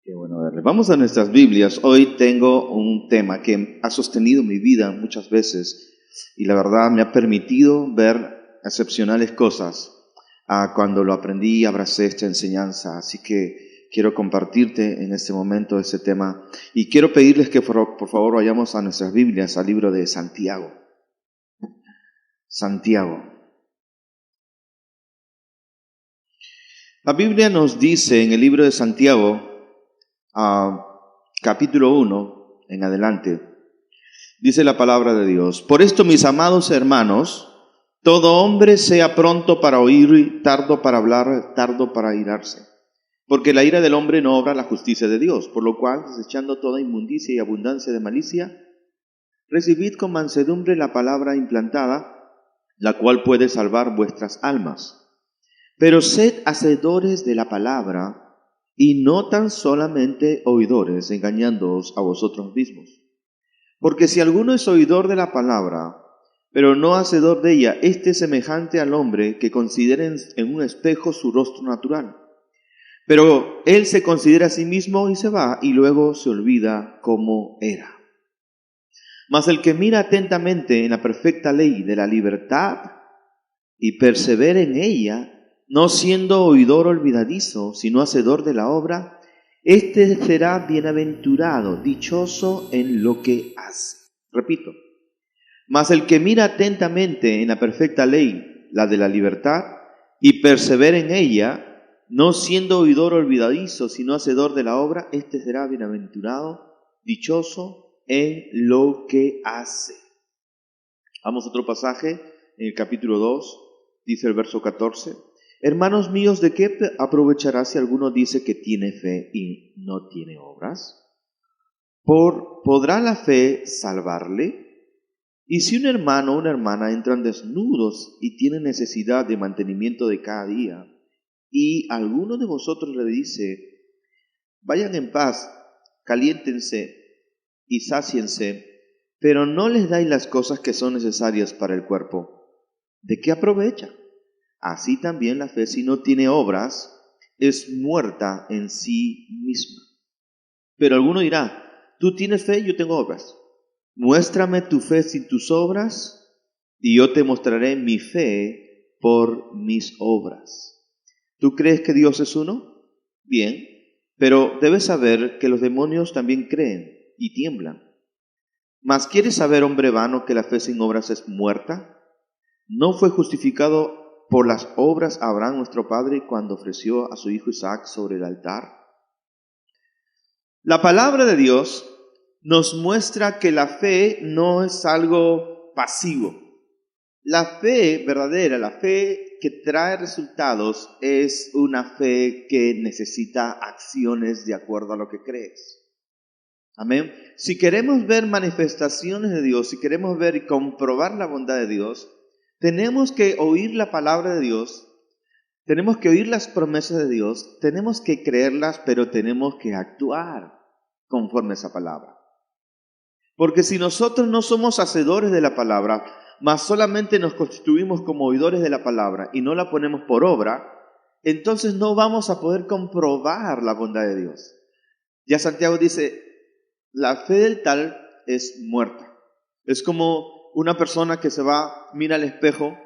Qué bueno verle. Vamos a nuestras Biblias. Hoy tengo un tema que ha sostenido mi vida muchas veces y la verdad me ha permitido ver excepcionales cosas cuando lo aprendí y abracé esta enseñanza. Así que quiero compartirte en este momento este tema y quiero pedirles que por favor vayamos a nuestras Biblias, al libro de Santiago. Santiago. La Biblia nos dice en el libro de Santiago, capítulo 1 en adelante, dice la palabra de Dios: por esto, mis amados hermanos, todo hombre sea pronto para oír, tardo para hablar, tardo para airarse, porque la ira del hombre no obra la justicia de Dios, por lo cual, desechando toda inmundicia y abundancia de malicia, recibid con mansedumbre la palabra implantada, la cual puede salvar vuestras almas. Pero sed hacedores de la palabra, y no tan solamente oidores, engañándoos a vosotros mismos. Porque si alguno es oidor de la palabra, pero no hacedor de ella, este es semejante al hombre que considera en un espejo su rostro natural. Pero él se considera a sí mismo y se va, y luego se olvida cómo era. Mas el que mira atentamente en la perfecta ley de la libertad y persevera en ella, no siendo oidor olvidadizo, sino hacedor de la obra, éste será bienaventurado, dichoso en lo que hace. Repito, mas el que mira atentamente en la perfecta ley, la de la libertad, y persevera en ella, no siendo oidor olvidadizo, sino hacedor de la obra, éste será bienaventurado, dichoso en lo que hace. Vamos a otro pasaje, en el capítulo 2, dice el verso 14. Hermanos míos, ¿de qué aprovechará si alguno dice que tiene fe y no tiene obras? ¿Podrá la fe salvarle? Y si un hermano o una hermana entran desnudos y tienen necesidad de mantenimiento de cada día, y alguno de vosotros le dice: vayan en paz, caliéntense y sáciense, pero no les dais las cosas que son necesarias para el cuerpo, ¿de qué aprovecha? Así también la fe, si no tiene obras, es muerta en sí misma. Pero alguno dirá: tú tienes fe, yo tengo obras. Muéstrame tu fe sin tus obras, y yo te mostraré mi fe por mis obras. ¿Tú crees que Dios es uno? Bien, pero debes saber que los demonios también creen y tiemblan. ¿Mas quieres saber, hombre vano, que la fe sin obras es muerta? ¿No fue justificado por las obras Abraham nuestro padre cuando ofreció a su hijo Isaac sobre el altar? La palabra de Dios nos muestra que la fe no es algo pasivo. La fe verdadera, la fe que trae resultados, es una fe que necesita acciones de acuerdo a lo que crees. Amén. Si queremos ver manifestaciones de Dios, si queremos ver y comprobar la bondad de Dios, tenemos que oír la palabra de Dios, tenemos que oír las promesas de Dios, tenemos que creerlas, pero tenemos que actuar conforme a esa palabra. Porque si nosotros no somos hacedores de la palabra, mas solamente nos constituimos como oidores de la palabra y no la ponemos por obra, entonces no vamos a poder comprobar la bondad de Dios. Ya Santiago dice: la fe del tal es muerta. Es como una persona que se va, mira al espejo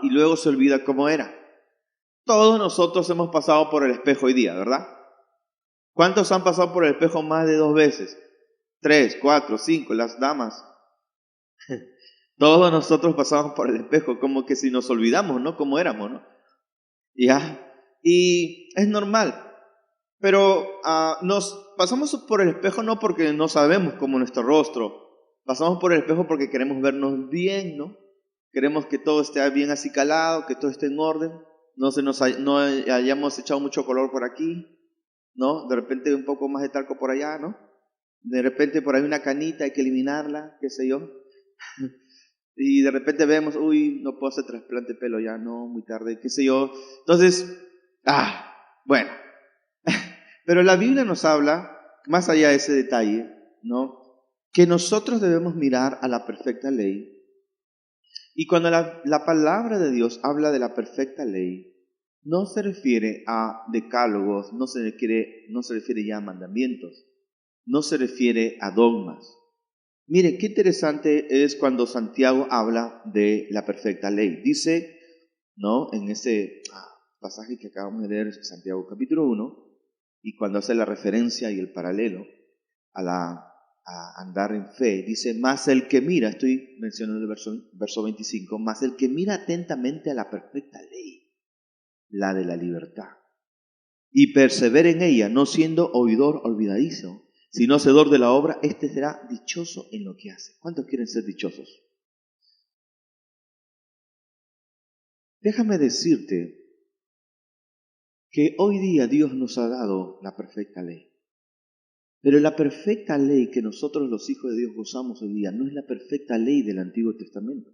y luego se olvida cómo era. Todos nosotros hemos pasado por el espejo hoy día, ¿verdad? ¿Cuántos han pasado por el espejo más de 2 veces? 3, 4, 5, las damas. Todos nosotros pasamos por el espejo, como que si nos olvidamos, ¿no? Cómo éramos, ¿no? ¿Ya? Y es normal. Pero nos pasamos por el espejo no porque no sabemos cómo nuestro rostro. Pasamos por el espejo porque queremos vernos bien, ¿no? Queremos que todo esté bien acicalado, que todo esté en orden. No hayamos echado mucho color por aquí, ¿no? De repente un poco más de talco por allá, ¿no? De repente por ahí una canita, hay que eliminarla, qué sé yo. Y de repente vemos: uy, no puedo hacer trasplante de pelo ya, no, muy tarde, qué sé yo. Entonces, bueno. Pero la Biblia nos habla, más allá de ese detalle, ¿no?, que nosotros debemos mirar a la perfecta ley. Y cuando la palabra de Dios habla de la perfecta ley, no se refiere a decálogos, no se refiere ya a mandamientos, no se refiere a dogmas. Mire, qué interesante es cuando Santiago habla de la perfecta ley. Dice, ¿no?, en ese pasaje que acabamos de leer, Santiago capítulo 1, y cuando hace la referencia y el paralelo a andar en fe, dice, más el que mira, estoy mencionando el verso 25, más el que mira atentamente a la perfecta ley, la de la libertad, y persevera en ella, no siendo oidor olvidadizo, sino hacedor de la obra, este será dichoso en lo que hace. ¿Cuántos quieren ser dichosos? Déjame decirte que hoy día Dios nos ha dado la perfecta ley. Pero la perfecta ley que nosotros los hijos de Dios gozamos hoy día no es la perfecta ley del Antiguo Testamento.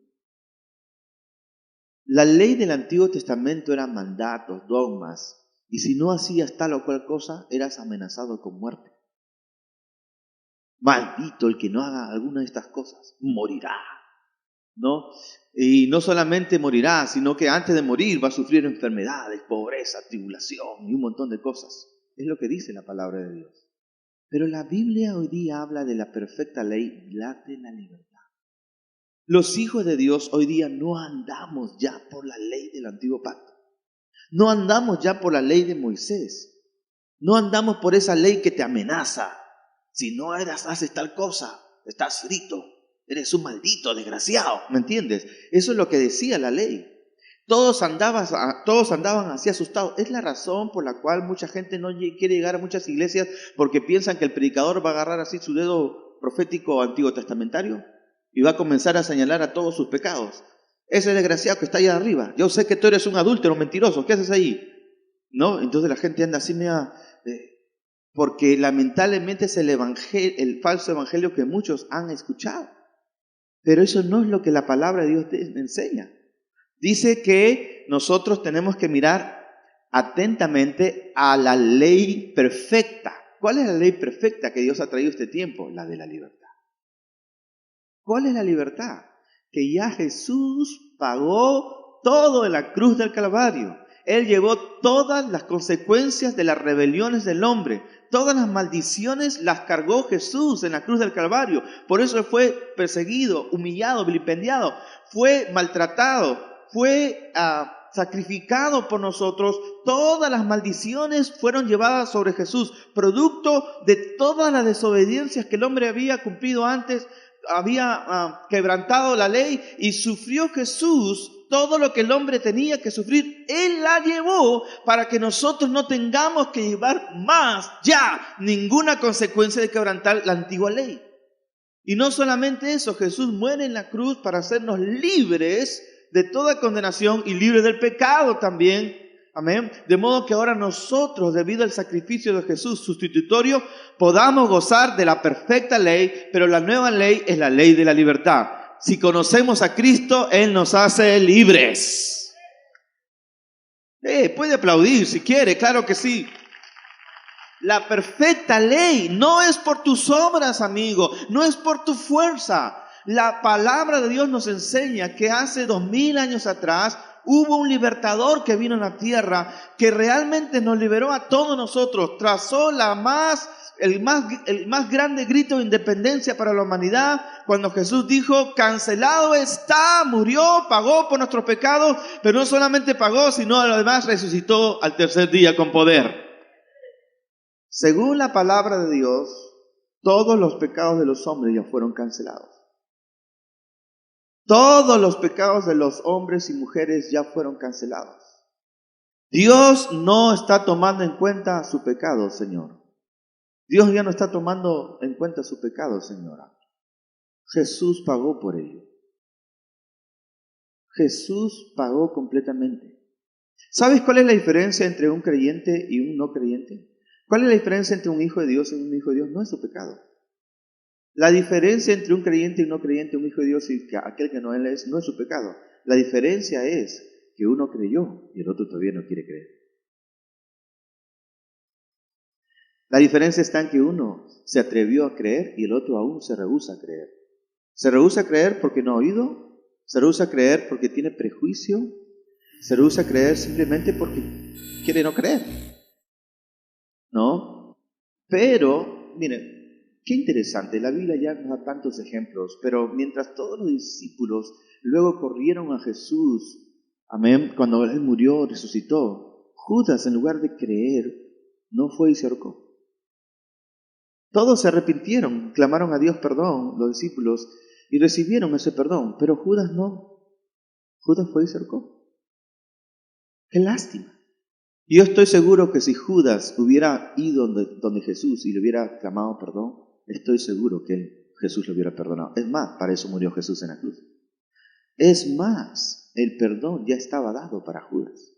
La ley del Antiguo Testamento era mandatos, dogmas, y si no hacías tal o cual cosa, eras amenazado con muerte. Maldito el que no haga alguna de estas cosas, morirá, ¿no? Y no solamente morirá, sino que antes de morir va a sufrir enfermedades, pobreza, tribulación y un montón de cosas. Es lo que dice la palabra de Dios. Pero la Biblia hoy día habla de la perfecta ley, la de la libertad. Los hijos de Dios hoy día no andamos ya por la ley del antiguo pacto. No andamos ya por la ley de Moisés. No andamos por esa ley que te amenaza. Si no haces tal cosa, estás frito. Eres un maldito, desgraciado. ¿Me entiendes? Eso es lo que decía la ley. Todos andaban así asustados. Es la razón por la cual mucha gente no quiere llegar a muchas iglesias, porque piensan que el predicador va a agarrar así su dedo profético antiguo testamentario y va a comenzar a señalar a todos sus pecados. Ese desgraciado que está allá arriba, yo sé que tú eres un adúltero, mentiroso, ¿qué haces ahí? ¿No? Entonces la gente anda así porque lamentablemente es el falso evangelio que muchos han escuchado. Pero eso no es lo que la palabra de Dios te enseña. Dice que nosotros tenemos que mirar atentamente a la ley perfecta. ¿Cuál es la ley perfecta que Dios ha traído este tiempo? La de la libertad. ¿Cuál es la libertad? Que ya Jesús pagó todo en la cruz del Calvario. Él llevó todas las consecuencias de las rebeliones del hombre. Todas las maldiciones las cargó Jesús en la cruz del Calvario. Por eso fue perseguido, humillado, vilipendiado. Fue maltratado, fue sacrificado por nosotros. Todas las maldiciones fueron llevadas sobre Jesús, producto de todas las desobediencias que el hombre había cumplido antes. Había quebrantado la ley y sufrió Jesús todo lo que el hombre tenía que sufrir. Él la llevó para que nosotros no tengamos que llevar más ya ninguna consecuencia de quebrantar la antigua ley. Y no solamente eso, Jesús muere en la cruz para hacernos libres de toda condenación y libres del pecado también. Amén. De modo que ahora nosotros, debido al sacrificio de Jesús sustitutorio, podamos gozar de la perfecta ley, pero la nueva ley es la ley de la libertad. Si conocemos a Cristo, Él nos hace libres. Puede aplaudir si quiere, claro que sí. La perfecta ley no es por tus obras, amigo, no es por tu fuerza. La palabra de Dios nos enseña que hace 2000 años atrás hubo un libertador que vino a la tierra, que realmente nos liberó a todos nosotros, trazó el más grande grito de independencia para la humanidad, cuando Jesús dijo, cancelado está, murió, pagó por nuestros pecados, pero no solamente pagó, sino además resucitó al tercer día con poder. Según la palabra de Dios, todos los pecados de los hombres ya fueron cancelados. Todos los pecados de los hombres y mujeres ya fueron cancelados. Dios no está tomando en cuenta su pecado, Señor. Dios ya no está tomando en cuenta su pecado, Señora. Jesús pagó por ello. Jesús pagó completamente. ¿Sabes cuál es la diferencia entre un creyente y un no creyente? ¿Cuál es la diferencia entre un hijo de Dios y un hijo de Dios? No es su pecado. La diferencia entre un creyente y un no creyente, un hijo de Dios y aquel que no es su pecado. La diferencia es que uno creyó y el otro todavía no quiere creer. La diferencia está en que uno se atrevió a creer y el otro aún se rehúsa a creer. Se rehúsa a creer porque no ha oído, se rehúsa a creer porque tiene prejuicio, se rehúsa a creer simplemente porque quiere no creer, ¿no? Pero, miren, qué interesante, la Biblia ya nos da tantos ejemplos, pero mientras todos los discípulos luego corrieron a Jesús, amén, cuando Él murió, resucitó, Judas, en lugar de creer, no fue y se ahorcó. Todos se arrepintieron, clamaron a Dios perdón, los discípulos, y recibieron ese perdón, pero Judas no. Judas fue y se ahorcó. ¡Qué lástima! Yo estoy seguro que si Judas hubiera ido donde Jesús y le hubiera clamado perdón, estoy seguro que Jesús le hubiera perdonado. Es más, para eso murió Jesús en la cruz. Es más, el perdón ya estaba dado para Judas.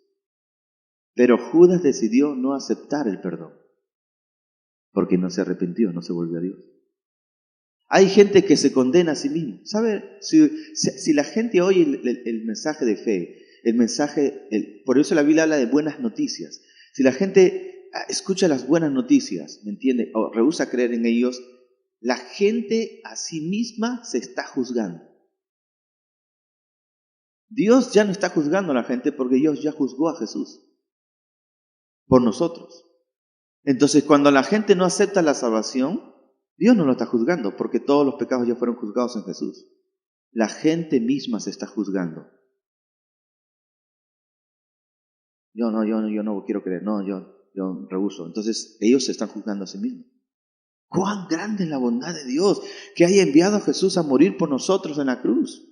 Pero Judas decidió no aceptar el perdón, porque no se arrepintió, no se volvió a Dios. Hay gente que se condena a sí mismo. ¿Sabe? Si la gente oye el mensaje de fe, por eso la Biblia habla de buenas noticias. Si la gente escucha las buenas noticias, ¿me entiende? O rehúsa creer en ellos, la gente a sí misma se está juzgando. Dios ya no está juzgando a la gente porque Dios ya juzgó a Jesús por nosotros. Entonces, cuando la gente no acepta la salvación, Dios no lo está juzgando porque todos los pecados ya fueron juzgados en Jesús. La gente misma se está juzgando. Yo no quiero creer, no, yo rehúso. Entonces, ellos se están juzgando a sí mismos. ¡Cuán grande es la bondad de Dios que haya enviado a Jesús a morir por nosotros en la cruz!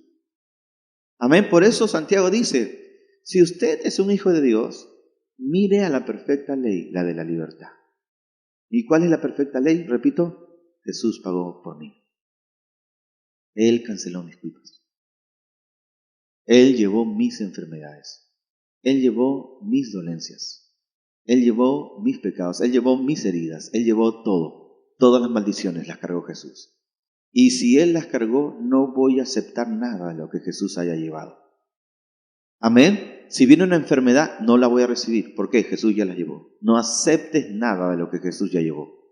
Amén. Por eso Santiago dice, si usted es un hijo de Dios, mire a la perfecta ley, la de la libertad. ¿Y cuál es la perfecta ley? Repito, Jesús pagó por mí. Él canceló mis culpas. Él llevó mis enfermedades. Él llevó mis dolencias. Él llevó mis pecados. Él llevó mis heridas. Él llevó todo. Todas las maldiciones las cargó Jesús. Y si Él las cargó, no voy a aceptar nada de lo que Jesús haya llevado. Amén. Si viene una enfermedad, no la voy a recibir. ¿Por qué? Jesús ya la llevó. No aceptes nada de lo que Jesús ya llevó.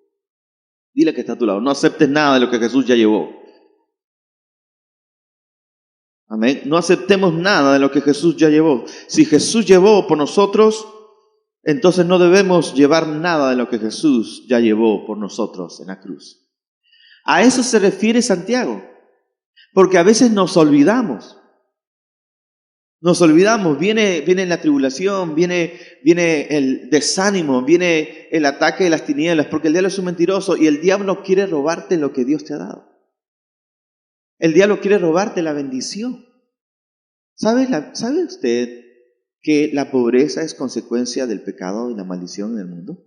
Dile que está a tu lado. No aceptes nada de lo que Jesús ya llevó. Amén. No aceptemos nada de lo que Jesús ya llevó. Si Jesús llevó por nosotros, entonces no debemos llevar nada de lo que Jesús ya llevó por nosotros en la cruz. A eso se refiere Santiago. Porque a veces nos olvidamos. Nos olvidamos, viene la tribulación, viene el desánimo, viene el ataque de las tinieblas, porque el diablo es un mentiroso y el diablo quiere robarte lo que Dios te ha dado. El diablo quiere robarte la bendición. ¿Sabe usted que la pobreza es consecuencia del pecado y la maldición en el mundo?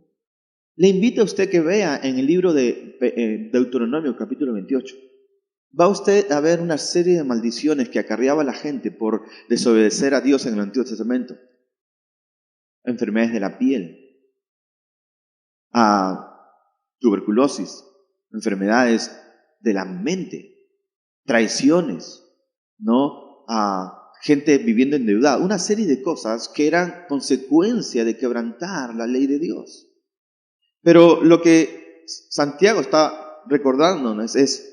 Le invito a usted que vea en el libro de Deuteronomio, capítulo 28. Va usted a ver una serie de maldiciones que acarreaba la gente por desobedecer a Dios en el Antiguo Testamento. Enfermedades de la piel, tuberculosis, enfermedades de la mente, traiciones, ¿no? Gente viviendo endeudada, una serie de cosas que eran consecuencia de quebrantar la ley de Dios. Pero lo que Santiago está recordándonos es,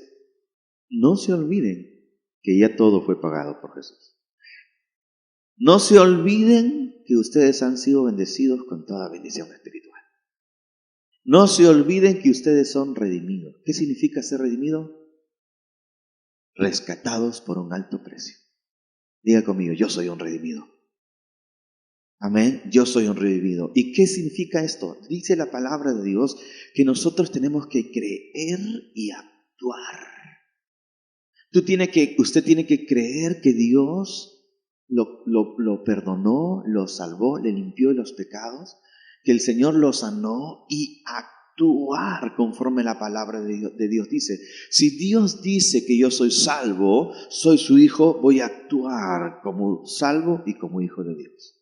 no se olviden que ya todo fue pagado por Jesús. No se olviden que ustedes han sido bendecidos con toda bendición espiritual. No se olviden que ustedes son redimidos. ¿Qué significa ser redimido? Rescatados por un alto precio. Diga conmigo, yo soy un redimido. Amén, yo soy un redimido. ¿Y qué significa esto? Dice la palabra de Dios que nosotros tenemos que creer y actuar. Usted tiene que creer que Dios lo perdonó, lo salvó, le limpió de los pecados, que el Señor lo sanó y actuar conforme la palabra de Dios dice. Si Dios dice que yo soy salvo, soy su hijo, voy a actuar como salvo y como hijo de Dios.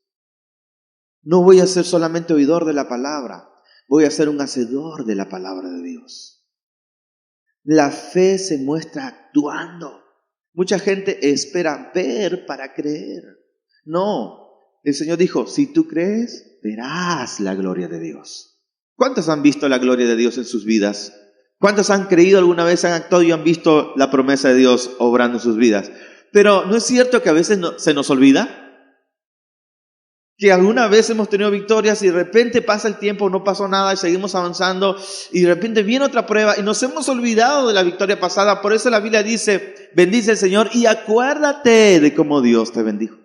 No voy a ser solamente oidor de la palabra, voy a ser un hacedor de la palabra de Dios. La fe se muestra actuando. Mucha gente espera ver para creer. No, el Señor dijo, si tú crees, verás la gloria de Dios. ¿Cuántos han visto la gloria de Dios en sus vidas? ¿Cuántos han creído alguna vez, han actuado y han visto la promesa de Dios obrando en sus vidas? Pero ¿no es cierto que a veces se nos olvida? Que alguna vez hemos tenido victorias y de repente pasa el tiempo, no pasó nada y seguimos avanzando y de repente viene otra prueba y nos hemos olvidado de la victoria pasada. Por eso la Biblia dice, bendice al Señor y acuérdate de cómo Dios te bendijo.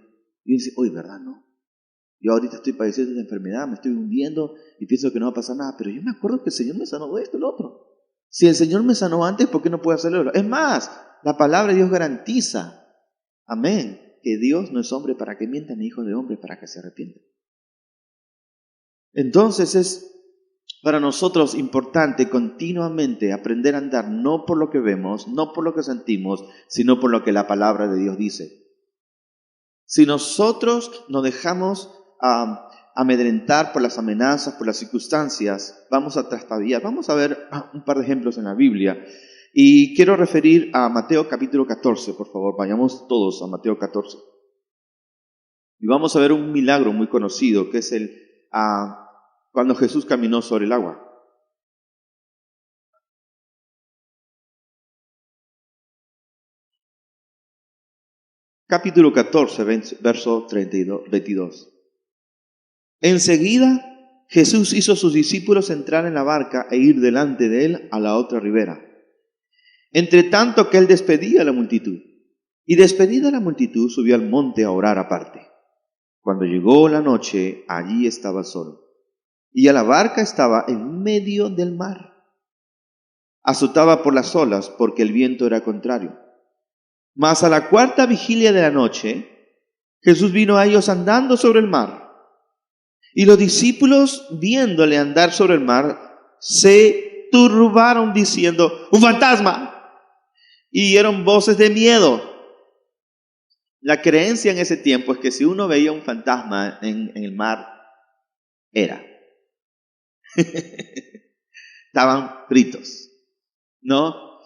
Y dice, uy, ¿verdad? No. Yo ahorita estoy padeciendo esta enfermedad, me estoy hundiendo y pienso que no va a pasar nada, pero yo me acuerdo que el Señor me sanó de esto y lo otro. Si el Señor me sanó antes, ¿por qué no puedo hacerlo? Es más, la palabra de Dios garantiza, amén, que Dios no es hombre para que mienta, ni hijo de hombre para que se arrepienta. Entonces es para nosotros importante continuamente aprender a andar no por lo que vemos, no por lo que sentimos, sino por lo que la palabra de Dios dice. Si nosotros nos dejamos amedrentar por las amenazas, por las circunstancias, vamos a trastabillar. Vamos a ver un par de ejemplos en la Biblia. Y quiero referir a Mateo capítulo 14, por favor. Vayamos todos a Mateo 14. Y vamos a ver un milagro muy conocido, que es cuando Jesús caminó sobre el agua. Capítulo 14, verso 22. Enseguida Jesús hizo a sus discípulos entrar en la barca e ir delante de él a la otra ribera, entre tanto que él despedía a la multitud. Y despedida la multitud, subió al monte a orar aparte. Cuando llegó la noche, allí estaba solo. Y la barca estaba en medio del mar, azotada por las olas, porque el viento era contrario. Mas a la cuarta vigilia de la noche, Jesús vino a ellos andando sobre el mar. Y los discípulos, viéndole andar sobre el mar, se turbaron diciendo, ¡un fantasma! Y dieron voces de miedo. La creencia en ese tiempo es que si uno veía un fantasma en el mar, era. Estaban fritos, ¿no?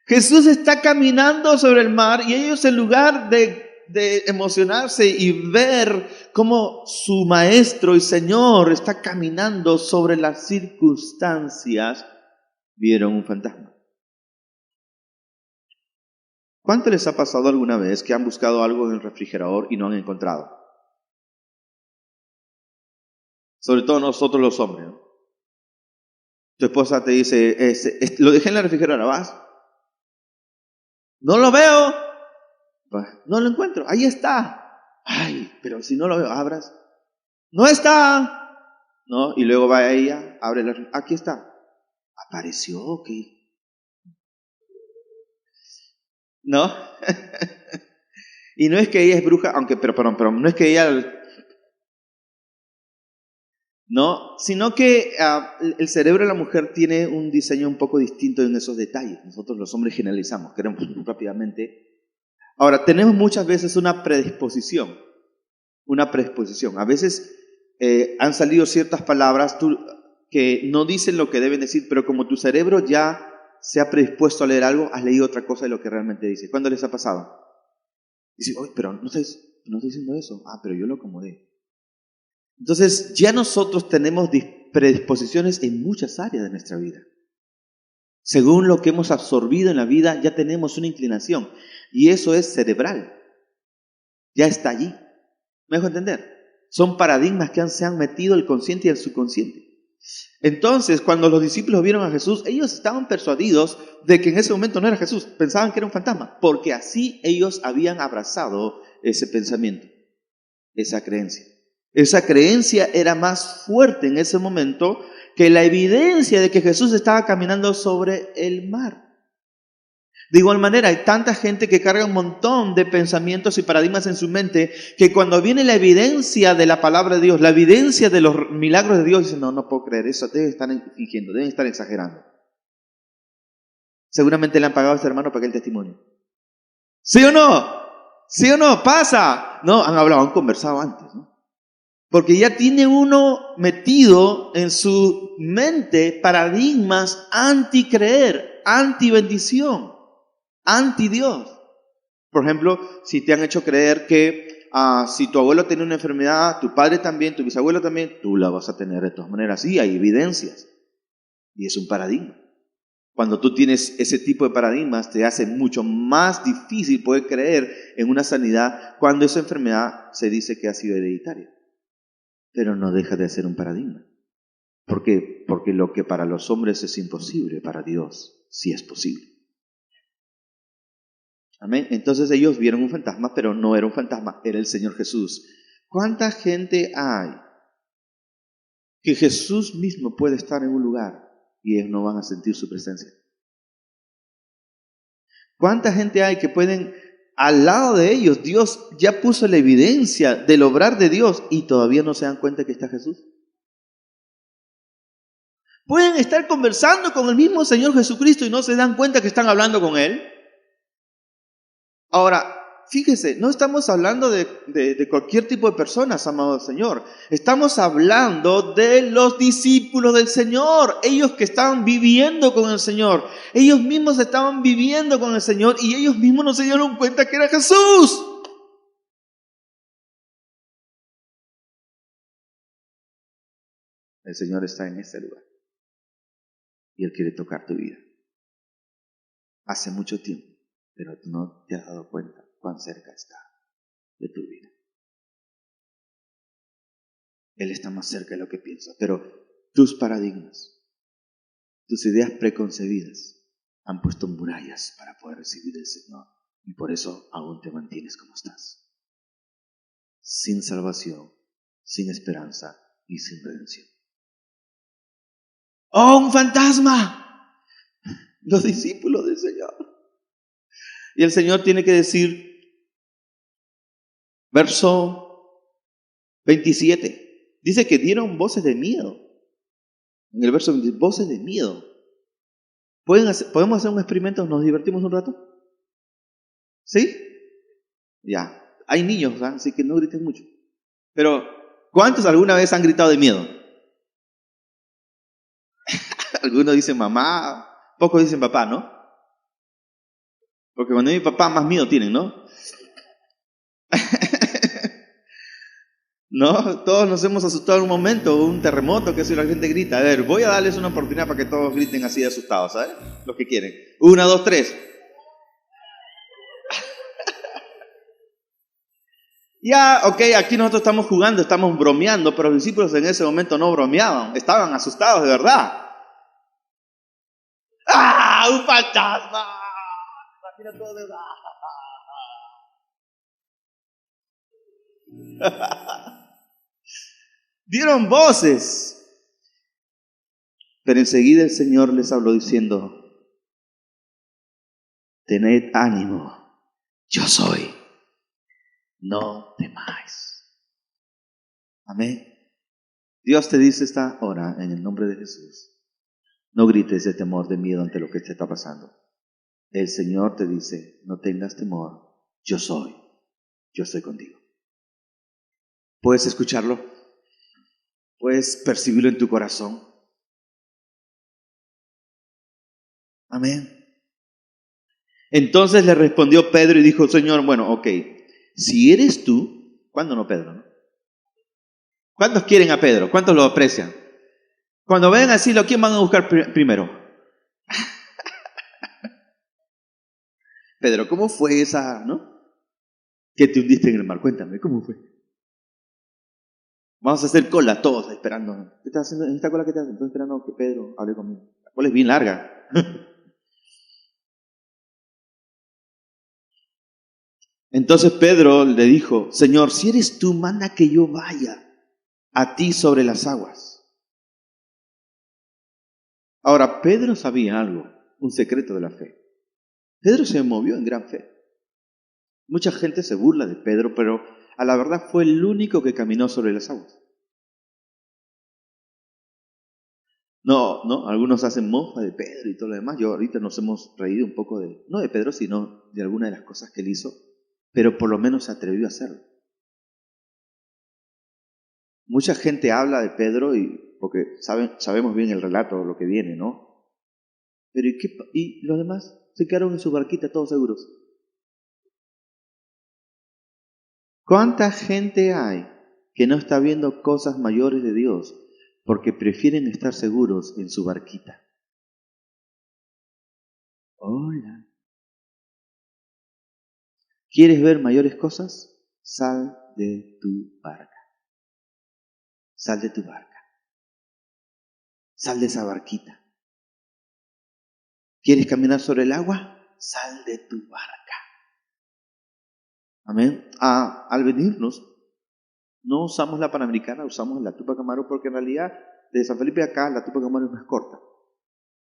Jesús está caminando sobre el mar y ellos, en lugar de emocionarse y ver cómo su maestro y Señor está caminando sobre las circunstancias, vieron un fantasma. ¿Cuánto les ha pasado alguna vez que han buscado algo en el refrigerador y no han encontrado? Sobre todo nosotros los hombres, ¿no? Tu esposa te dice, lo dejé en la refrigeradora, ¿vas? No lo veo. No lo encuentro. Ahí está. Ay, pero si no lo veo, abras. No está. ¿No? Y luego va ella, abre la refrigeradora. Aquí está. Apareció, ok. ¿No? Y no es que ella es bruja, pero no es que ella... No, sino que el cerebro de la mujer tiene un diseño un poco distinto en esos detalles. Nosotros los hombres generalizamos, queremos rápidamente. Ahora, tenemos muchas veces una predisposición. A veces han salido ciertas palabras que no dicen lo que deben decir, pero como tu cerebro ya se ha predispuesto a leer algo, has leído otra cosa de lo que realmente dice. ¿Cuándo les ha pasado? Dice, oye, pero no estoy diciendo eso. Pero yo lo acomodé. Entonces, ya nosotros tenemos predisposiciones en muchas áreas de nuestra vida. Según lo que hemos absorbido en la vida, ya tenemos una inclinación. Y eso es cerebral. Ya está allí. ¿Me dejo entender? Son paradigmas que se han metido el consciente y el subconsciente. Entonces, cuando los discípulos vieron a Jesús, ellos estaban persuadidos de que en ese momento no era Jesús. Pensaban que era un fantasma. Porque así ellos habían abrazado ese pensamiento, esa creencia. Esa creencia era más fuerte en ese momento que la evidencia de que Jesús estaba caminando sobre el mar. De igual manera, hay tanta gente que carga un montón de pensamientos y paradigmas en su mente que cuando viene la evidencia de la palabra de Dios, la evidencia de los milagros de Dios, dicen, no puedo creer eso, deben estar fingiendo, deben estar exagerando. Seguramente le han pagado a este hermano para que el testimonio. ¿Sí o no? ¿Sí o no? ¿Pasa? No, han hablado, han conversado antes, ¿no? Porque ya tiene uno metido en su mente paradigmas anti-creer, anti-bendición, anti-Dios. Por ejemplo, si te han hecho creer que si tu abuelo tiene una enfermedad, tu padre también, tu bisabuelo también, tú la vas a tener de todas maneras. Sí, hay evidencias. Y es un paradigma. Cuando tú tienes ese tipo de paradigmas, te hace mucho más difícil poder creer en una sanidad cuando esa enfermedad se dice que ha sido hereditaria. Pero no deja de ser un paradigma. ¿Por qué? Porque lo que para los hombres es imposible, para Dios sí es posible. Amén. Entonces ellos vieron un fantasma, pero no era un fantasma, era el Señor Jesús. ¿Cuánta gente hay que Jesús mismo puede estar en un lugar y ellos no van a sentir su presencia? ¿Cuánta gente hay que pueden, al lado de ellos, Dios ya puso la evidencia del obrar de Dios y todavía no se dan cuenta que está Jesús? Pueden estar conversando con el mismo Señor Jesucristo y no se dan cuenta que están hablando con Él. Ahora, fíjese, no estamos hablando de cualquier tipo de personas, amado Señor. Estamos hablando de los discípulos del Señor, ellos que estaban viviendo con el Señor. Ellos mismos estaban viviendo con el Señor y ellos mismos no se dieron cuenta que era Jesús. El Señor está en este lugar y Él quiere tocar tu vida. Hace mucho tiempo, pero tú no te has dado cuenta cuán cerca está de tu vida. Él está más cerca de lo que piensas, pero tus paradigmas, tus ideas preconcebidas han puesto murallas para poder recibir al Señor y por eso aún te mantienes como estás. Sin salvación, sin esperanza y sin redención. ¡Oh, un fantasma! Los discípulos del Señor. Y el Señor tiene que decir, verso 27, dice que dieron voces de miedo. En el verso 20, voces de miedo. ¿Podemos hacer un experimento? ¿Nos divertimos un rato? ¿Sí? Ya. Hay niños, ¿verdad? Así que no griten mucho. Pero, ¿cuántos alguna vez han gritado de miedo? Algunos dicen mamá, pocos dicen papá, ¿no? Porque cuando hay papá más miedo tienen, ¿no? No, todos nos hemos asustado en un momento, un terremoto, que si la gente grita. A ver, voy a darles una oportunidad para que todos griten así de asustados, ¿sabes? Los que quieren. 1, 2, 3. Ya, ok, aquí nosotros estamos jugando, estamos bromeando, pero los discípulos en ese momento no bromeaban, estaban asustados de verdad. ¡Ah! ¡Un fantasma! Imagina todo de verdad. Dieron voces. Pero enseguida el Señor les habló diciendo, tened ánimo, yo soy, no temáis. Amén. Dios te dice esta hora en el nombre de Jesús, no grites de temor, de miedo ante lo que te está pasando. El Señor te dice, no tengas temor, yo soy contigo. ¿Puedes escucharlo? ¿Puedes percibirlo en tu corazón? Amén. Entonces le respondió Pedro y dijo, Señor, bueno, ok, si eres tú, ¿cuándo no Pedro? ¿No? ¿Cuántos quieren a Pedro? ¿Cuántos lo aprecian? Cuando ven así, ¿quién van a buscar primero? Pedro, ¿cómo fue esa, no? Que te hundiste en el mar. Cuéntame, ¿cómo fue? Vamos a hacer cola todos esperando. ¿Qué estás haciendo en esta cola? ¿Qué estás haciendo? Estoy esperando que Pedro hable conmigo. La cola es bien larga. Entonces Pedro le dijo, Señor, si eres tú, manda que yo vaya a ti sobre las aguas. Ahora, Pedro sabía algo, un secreto de la fe. Pedro se movió en gran fe. Mucha gente se burla de Pedro, pero a la verdad fue el único que caminó sobre las aguas. No, algunos hacen mofa de Pedro y todo lo demás. Yo ahorita nos hemos reído un poco no de Pedro, sino de alguna de las cosas que él hizo, pero por lo menos se atrevió a hacerlo. Mucha gente habla de Pedro porque sabemos bien el relato, lo que viene, ¿no? Pero ¿y los demás? Se quedaron en su barquita todos seguros. ¿Cuánta gente hay que no está viendo cosas mayores de Dios porque prefieren estar seguros en su barquita? Hola. ¿Quieres ver mayores cosas? Sal de tu barca. Sal de tu barca. Sal de esa barquita. ¿Quieres caminar sobre el agua? Sal de tu barca. Amén. Al venirnos, no usamos la Panamericana, usamos la Tupac Amaru porque en realidad de San Felipe acá la Tupac Amaru es más corta,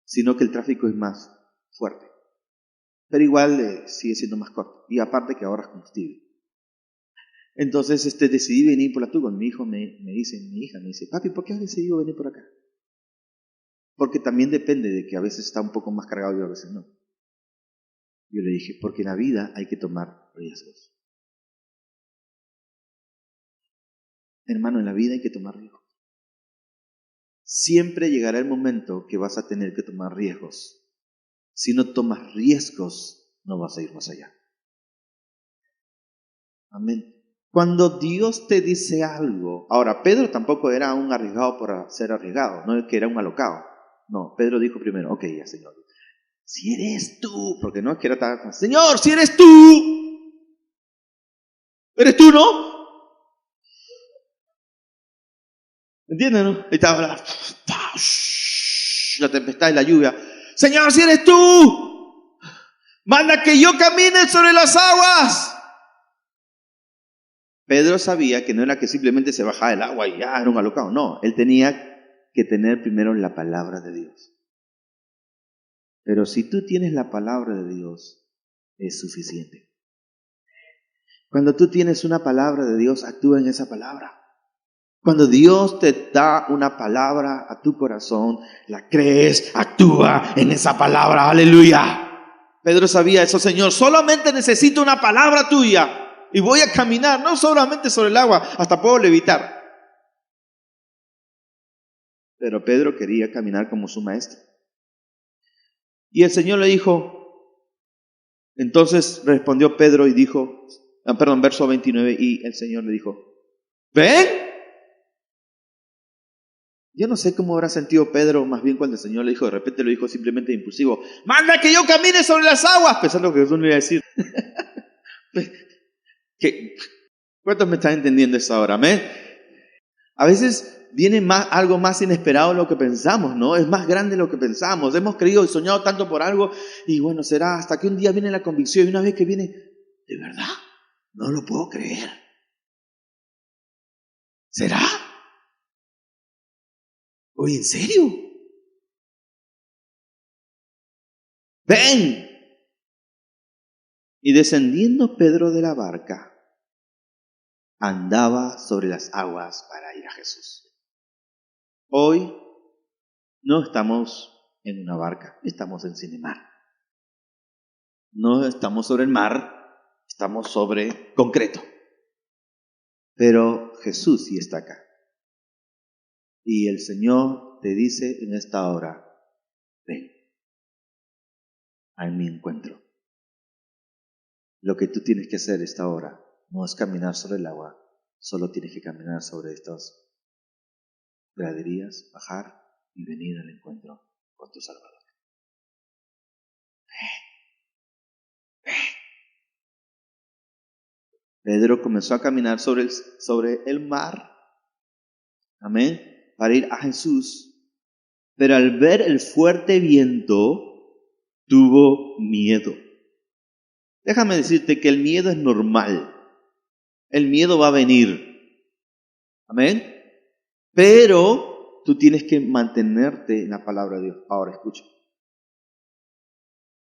sino que el tráfico es más fuerte. Pero igual sigue siendo más corto. Y aparte que ahorras combustible. Entonces decidí venir por la Tupac. Mi hija me dice, papi, ¿por qué has decidido venir por acá? Porque también depende de que a veces está un poco más cargado y a veces no. Yo le dije, porque en la vida hay que tomar riesgos. Hermano, en la vida hay que tomar riesgos. Siempre llegará el momento que vas a tener que tomar riesgos. Si no tomas riesgos, no vas a ir más allá. Amén. Cuando Dios te dice algo, ahora Pedro tampoco era un arriesgado por ser arriesgado, no es que era un alocado. No, Pedro dijo primero, ok, ya Señor, si eres tú, porque no es que era tan, Señor, si eres tú, ¿no? ¿Entiendes, no? Ahí estaba la tempestad y la lluvia. Señor, si eres tú, manda que yo camine sobre las aguas. Pedro sabía que no era que simplemente se bajaba el agua y ya era un alocado. No, él tenía que tener primero la palabra de Dios. Pero si tú tienes la palabra de Dios, es suficiente. Cuando tú tienes una palabra de Dios, actúa en esa palabra. Cuando Dios te da una palabra a tu corazón, la crees, actúa en esa palabra. Aleluya. Pedro sabía eso, Señor, solamente necesito una palabra tuya y voy a caminar, no solamente sobre el agua, hasta puedo levitar. Pero Pedro quería caminar como su maestro. Y el Señor le dijo, entonces respondió Pedro y dijo, verso 29, y el Señor le dijo, ven. Yo no sé cómo habrá sentido Pedro, más bien cuando el Señor le dijo, de repente lo dijo simplemente impulsivo, manda que yo camine sobre las aguas, pensando que Jesús le iba a decir. ¿Cuántos me están entendiendo eso ahora? ¿Amén? A veces viene algo más inesperado de lo que pensamos, ¿no? Es más grande de lo que pensamos. Hemos creído y soñado tanto por algo y bueno, será hasta que un día viene la convicción y una vez que viene, ¿de verdad? No lo puedo creer. ¿Será? Oye, ¿en serio? ¡Ven! Y descendiendo Pedro de la barca, andaba sobre las aguas para ir a Jesús. Hoy no estamos en una barca, estamos en Cinemar. No estamos sobre el mar, estamos sobre concreto. Pero Jesús sí está acá. Y el Señor te dice en esta hora, ven a mi encuentro. Lo que tú tienes que hacer esta hora no es caminar sobre el agua, solo tienes que caminar sobre estas graderías, bajar y venir al encuentro con tu Salvador. Pedro comenzó a caminar sobre el mar, amén, para ir a Jesús, pero al ver el fuerte viento, tuvo miedo. Déjame decirte que el miedo es normal, el miedo va a venir, amén, pero tú tienes que mantenerte en la palabra de Dios. Ahora escucha.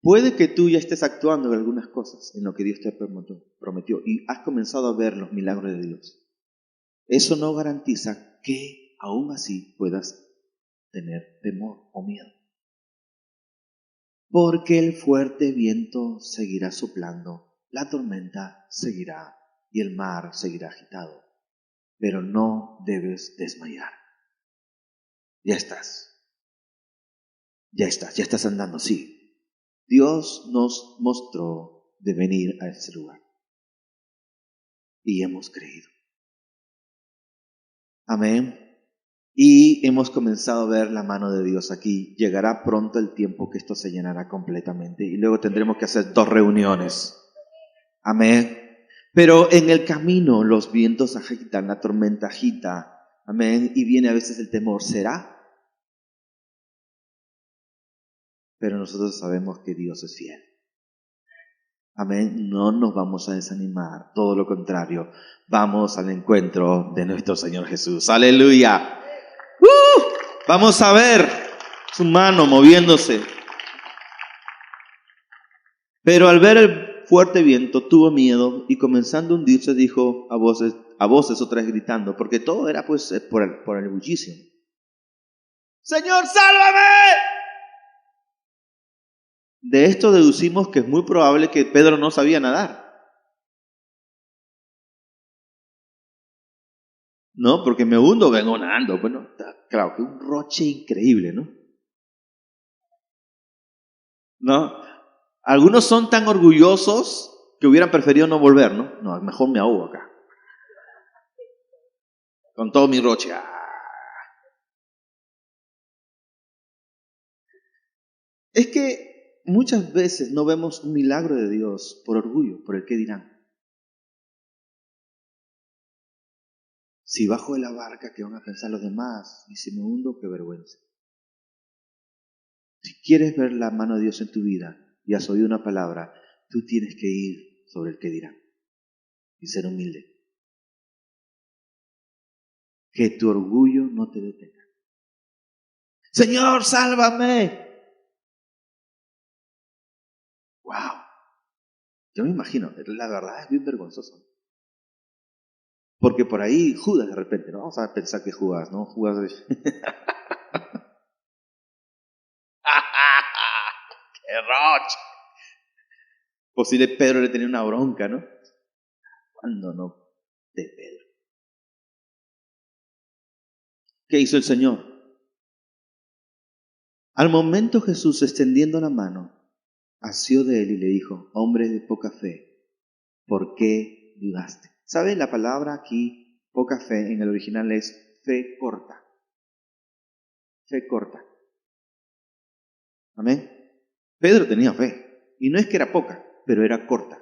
Puede que tú ya estés actuando en algunas cosas, en lo que Dios te prometió, y has comenzado a ver los milagros de Dios. Eso no garantiza que aún así puedas tener temor o miedo. Porque el fuerte viento seguirá soplando, la tormenta seguirá y el mar seguirá agitado. Pero no debes desmayar. Ya estás andando, sí. Dios nos mostró de venir a este lugar. Y hemos creído. Amén. Y hemos comenzado a ver la mano de Dios aquí. Llegará pronto el tiempo que esto se llenará completamente y luego tendremos que hacer 2 reuniones. Amén. Pero en el camino los vientos agitan, la tormenta agita. Amén. Y viene a veces el temor. ¿Será? Pero nosotros sabemos que Dios es fiel. Amén. No nos vamos a desanimar. Todo lo contrario. Vamos al encuentro de nuestro Señor Jesús. Aleluya. Vamos a ver su mano moviéndose. Pero al ver el fuerte viento tuvo miedo y comenzando a hundirse dijo a voces otra vez gritando, porque todo era pues por el bullicio. ¡Señor, sálvame! De esto deducimos que es muy probable que Pedro no sabía nadar. No, porque me hundo, vengo nadando. Bueno, claro, que un roche increíble, ¿no? ¿No? Algunos son tan orgullosos que hubieran preferido no volver, ¿no? No, mejor me ahogo acá. Con todo mi roche. Es que muchas veces no vemos un milagro de Dios por orgullo, por el qué dirán. Si bajo de la barca, ¿qué van a pensar los demás? Y si me hundo, qué vergüenza. Si quieres ver la mano de Dios en tu vida y has oído una palabra, tú tienes que ir sobre el qué dirán y ser humilde. Que tu orgullo no te detenga. Señor, sálvame. Wow. Yo me imagino, la verdad es bien vergonzoso. Porque por ahí Judas de repente, no vamos a pensar que Judas, ¿no? Judas ¡qué roche! Posible Pedro le tenía una bronca, ¿no? ¿Cuándo no? De Pedro. ¿Qué hizo el Señor? Al momento Jesús, extendiendo la mano, asió de él y le dijo, hombre de poca fe, ¿por qué dudaste? ¿Sabe? La palabra aquí, poca fe, en el original es fe corta. Fe corta. Amén. Pedro tenía fe. Y no es que era poca, pero era corta.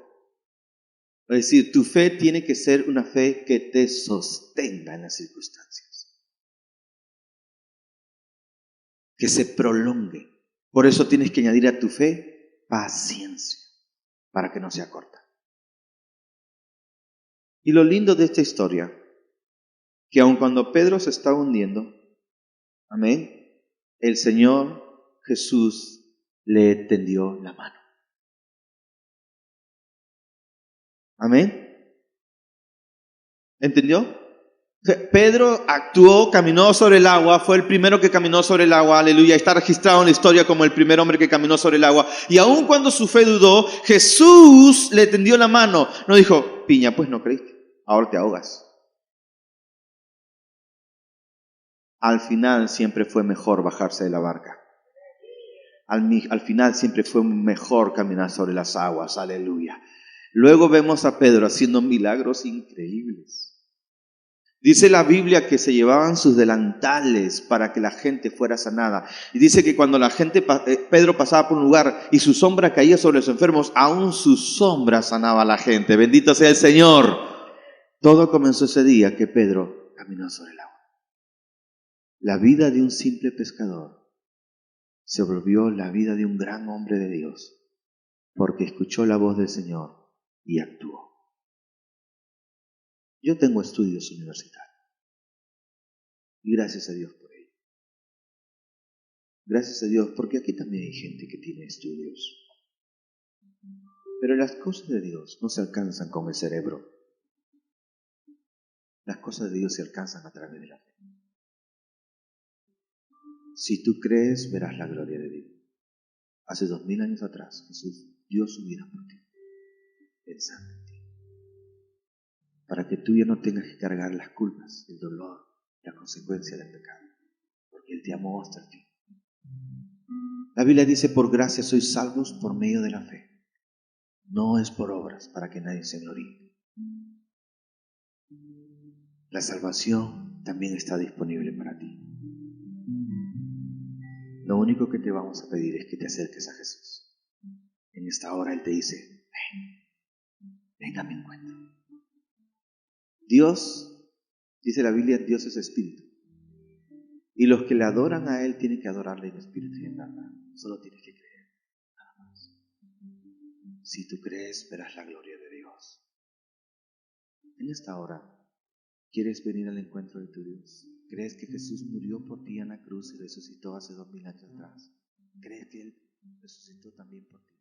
Es decir, tu fe tiene que ser una fe que te sostenga en las circunstancias. Que se prolongue. Por eso tienes que añadir a tu fe paciencia, para que no sea corta. Y lo lindo de esta historia, que aun cuando Pedro se estaba hundiendo, amén, el Señor Jesús le tendió la mano. Amén. ¿Entendió? Pedro actuó, caminó sobre el agua, fue el primero que caminó sobre el agua, aleluya, está registrado en la historia como el primer hombre que caminó sobre el agua. Y aun cuando su fe dudó, Jesús le tendió la mano. No dijo, piña, pues no creíste, ahora te ahogas. Al final siempre fue mejor bajarse de la barca. Al final siempre fue mejor caminar sobre las aguas, aleluya. Luego vemos a Pedro haciendo milagros increíbles. Dice la Biblia que se llevaban sus delantales para que la gente fuera sanada. Y dice que cuando Pedro pasaba por un lugar y su sombra caía sobre los enfermos, aún su sombra sanaba a la gente. Bendito sea el Señor. Todo comenzó ese día que Pedro caminó sobre el agua. La vida de un simple pescador se volvió la vida de un gran hombre de Dios, porque escuchó la voz del Señor y actuó. Yo tengo estudios universitarios y gracias a Dios por ello. Gracias a Dios, porque aquí también hay gente que tiene estudios. Pero las cosas de Dios no se alcanzan con el cerebro. Las cosas de Dios se alcanzan a través de la fe. Si tú crees, verás la gloria de Dios. Hace 2000 años atrás, Jesús dio su vida por ti, pensando en ti, para que tú ya no tengas que cargar las culpas, el dolor, la consecuencia del pecado, porque Él te amó hasta el fin. La Biblia dice, por gracia sois salvos por medio de la fe. No es por obras, para que nadie se gloríe. La salvación también está disponible para ti. Lo único que te vamos a pedir es que te acerques a Jesús. En esta hora Él te dice, ven a mi encuentro. Dios, dice la Biblia, Dios es espíritu. Y los que le adoran a Él tienen que adorarle en espíritu y en verdad. Solo tienes que creer, nada más. Si tú crees, verás la gloria de Dios. En esta hora, ¿quieres venir al encuentro de tu Dios? ¿Crees que Jesús murió por ti en la cruz y resucitó hace 2000 años atrás? ¿Crees que Él resucitó también por ti?